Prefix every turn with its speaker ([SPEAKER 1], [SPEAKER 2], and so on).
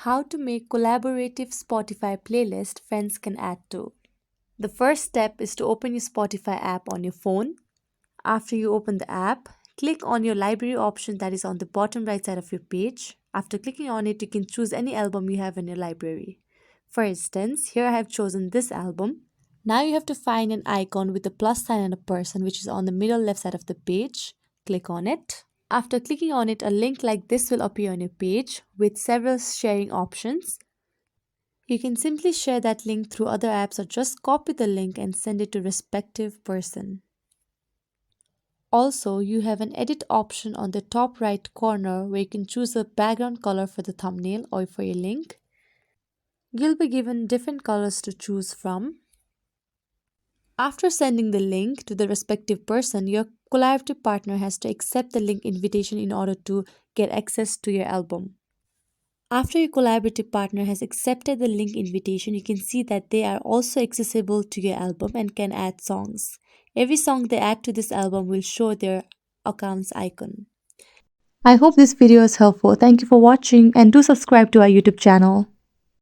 [SPEAKER 1] How to make collaborative Spotify playlist friends can add to. The first step is to open your Spotify app on your phone. After you open the app, click on your library option that is on the bottom right side of your page. After clicking on it, you can choose any album you have in your library. For instance, here I have chosen this album. Now you have to find an icon with a plus sign and a person which is on the middle left side of the page. Click on it. After clicking on it, a link like this will appear on your page with several sharing options. You can simply share that link through other apps or just copy the link and send it to respective person. Also, you have an edit option on the top right corner where you can choose a background color for the thumbnail or for your link. You'll be given different colors to choose from. After sending the link to the respective person, your collaborative partner has to accept the link invitation in order to get access to your album. After your collaborative partner has accepted the link invitation, you can see that they are also accessible to your album and can add songs. Every song they add to this album will show their account's icon. I hope this video is helpful. Thank you for watching and do subscribe to our YouTube channel.